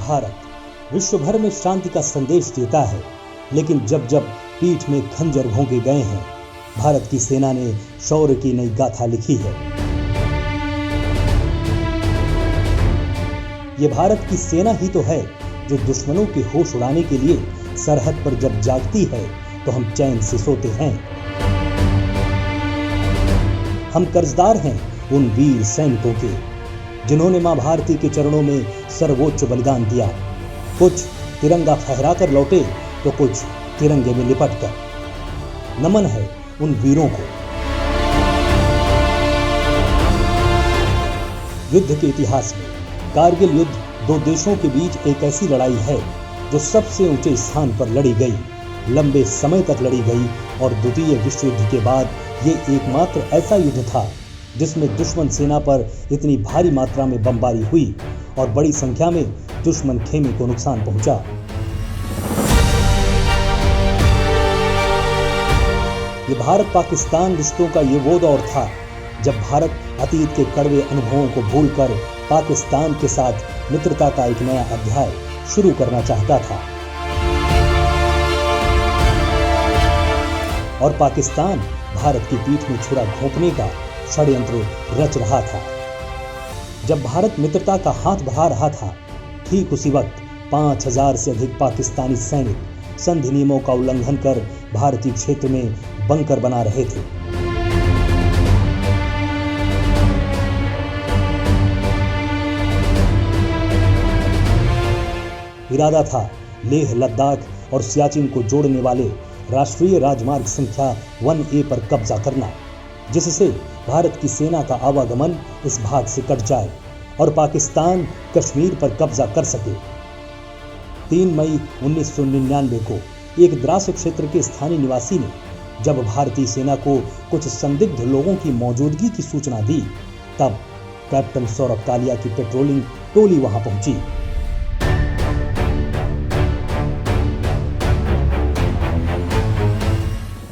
भारत विश्व भर में शांति का संदेश देता है, लेकिन जब जब पीठ में खंजर भोंके गए हैं, भारत की सेना ने शौर्य की नई गाथा लिखी है। ये भारत की सेना ही तो है जो दुश्मनों के होश उड़ाने के लिए सरहद पर जब जागती है तो हम चैन से सोते हैं। हम कर्जदार हैं उन वीर सैनिकों के जिन्होंने मां भारती के चरणों में सर्वोच्च बलिदान दिया। कुछ तिरंगा फहरा कर लौटे तो कुछ तिरंगे में लिपट कर। नमन है उन वीरों को। युद्ध के इतिहास में कारगिल युद्ध दो देशों के बीच एक ऐसी लड़ाई है जो सबसे ऊंचे स्थान पर लड़ी गई, लंबे समय तक लड़ी गई और द्वितीय विश्व युद्ध के बाद ये एकमात्र ऐसा युद्ध था जिसमें दुश्मन सेना पर इतनी भारी मात्रा में बमबारी हुई और बड़ी संख्या में दुश्मन खेमे को नुकसान पहुंचा। ये भारत पाकिस्तान रिश्तों का ये वो दौर था जब भारत अतीत के कड़वे अनुभवों को भूलकर पाकिस्तान के साथ मित्रता का एक नया अध्याय शुरू करना चाहता था और पाकिस्तान भारत की पीठ में छुरा घोंपने का षड्यंत्र रच रहा था। जब भारत मित्रता का हाथ बढ़ा रहा था, ठीक उसी वक्त 5000 से अधिक पाकिस्तानी सैनिक संधि नियमों का उल्लंघन कर भारतीय क्षेत्र में बंकर बना रहे थे। इरादा था लेह, लद्दाख और सियाचिन को जोड़ने वाले राष्ट्रीय राजमार्ग संख्या 1A पर कब्जा करना, जिससे भारत की सेना का आवागमन इस भाग से कट जाए और पाकिस्तान कश्मीर पर कब्जा कर सके। 3 मई 1999 को एक द्रास क्षेत्र के स्थानीय निवासी ने जब भारतीय सेना को कुछ संदिग्ध लोगों की मौजूदगी की सूचना दी, तब कैप्टन सौरभ कालिया की पेट्रोलिंग टोली वहां पहुंची।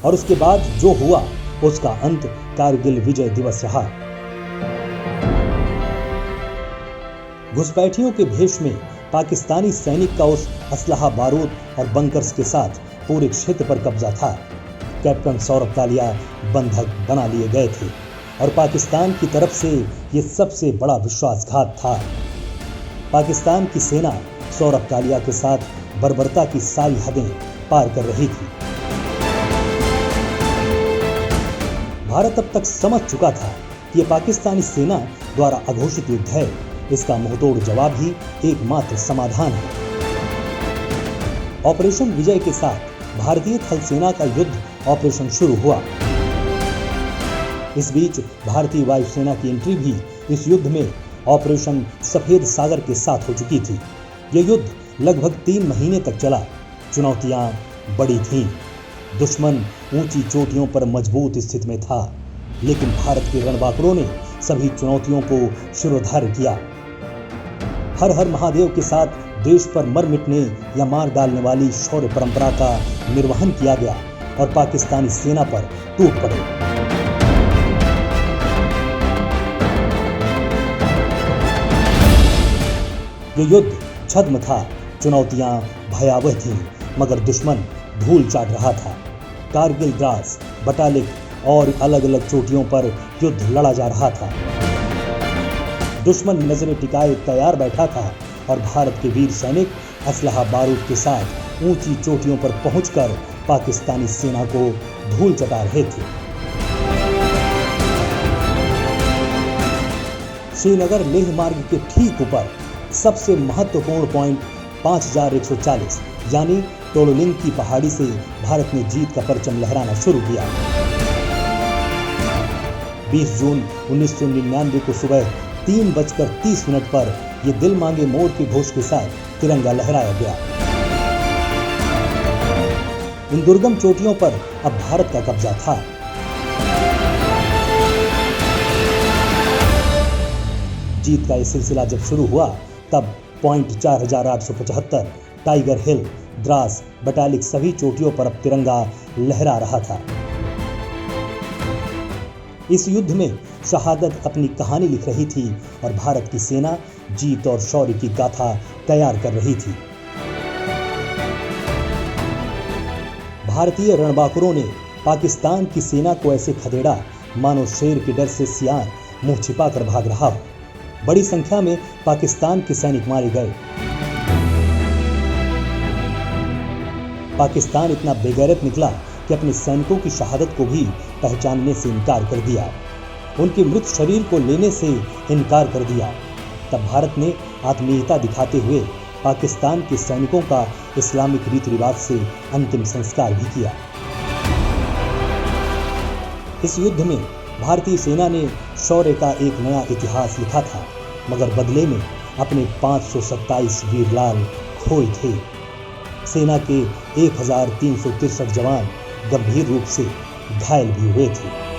और उसके बाद जो हुआ उसका अंत कारगिल विजय दिवस रहा। घुसपैठियों के भेष में पाकिस्तानी सैनिक का उस असलहा, बारूद और बंकर्स के साथ पूरे क्षेत्र पर कब्जा था। कैप्टन सौरभ कालिया बंधक बना लिए गए थे और पाकिस्तान की तरफ से यह सबसे बड़ा विश्वासघात था। पाकिस्तान की सेना सौरभ कालिया के साथ बर्बरता की सारी हदें पार कर रही थी। भारत अब तक समझ चुका था कि यह पाकिस्तानी सेना द्वारा अघोषित युद्ध है। इसका मुंहतोड़ जवाब ही एकमात्र समाधान है। ऑपरेशन विजय के साथ भारतीय थल सेना का युद्ध ऑपरेशन शुरू हुआ। इस बीच भारतीय वायुसेना की एंट्री भी इस युद्ध में ऑपरेशन सफेद सागर के साथ हो चुकी थी। यह युद्ध लगभग 3 महीने तक चला। चुनौतियां बड़ी थीं। दुश्मन ऊंची चोटियों पर मजबूत स्थिति में था, लेकिन भारत के रणबांकुरों ने सभी चुनौतियों को शिरोधार्य किया। हर हर महादेव के साथ देश पर मर मिटने या मार डालने वाली शौर्य परंपरा का निर्वहन किया गया और पाकिस्तानी सेना पर टूट पड़े। यह युद्ध छद्म था। चुनौतियां भयावह थीं, मगर दुश्मन धूल चाट रहा था। कारगिल, द्रास, बटालिक और अलग अलग चोटियों पर युद्ध लड़ा जा रहा था। दुश्मन नजरें टिकाए तैयार बैठा था और भारत के वीर सैनिक असलहा, बारूद के साथ ऊंची चोटियों पर पहुंचकर पाकिस्तानी सेना को धूल चटा रहे थे। श्रीनगर लेह मार्ग के ठीक ऊपर सबसे महत्वपूर्ण पॉइंट 5140 यानी टोलोलिंग की पहाड़ी से भारत ने जीत का परचम लहराना शुरू किया। 20 जून 1999 को सुबह 3:30 पर यह दिल मांगे मोर के घोष के साथ तिरंगा लहराया गया। इन दुर्गम चोटियों पर अब भारत का कब्जा था। जीत का यह सिलसिला जब शुरू हुआ, तब पॉइंट 4875, टाइगर हिल, द्रास, बटालिक सभी चोटियों पर अब तिरंगा लहरा रहा था। इस युद्ध में शहादत अपनी कहानी लिख रही थी और भारत की सेना जीत और शौर्य की गाथा तैयार कर रही थी। भारतीय रणबांकुरों ने पाकिस्तान की सेना को ऐसे खदेड़ा मानो शेर के डर से सियार मुंह छिपाकर भाग रहा हो। बड़ी संख्या में पाकिस्तान के सैनिक मारे गए। पाकिस्तान इतना बेगैरत निकला कि अपने सैनिकों की शहादत को भी पहचानने से इनकार कर दिया, उनके मृत शरीर को लेने से इनकार कर दिया। तब भारत ने आत्मीयता दिखाते हुए पाकिस्तान के सैनिकों का इस्लामिक रीति रिवाज से अंतिम संस्कार भी किया। इस युद्ध में भारतीय सेना ने शौर्य का एक नया इतिहास लिखा था, मगर बदले में अपने 527 वीर लाल खोए थे। सेना के 1363 जवान गंभीर रूप से घायल भी हुए थे।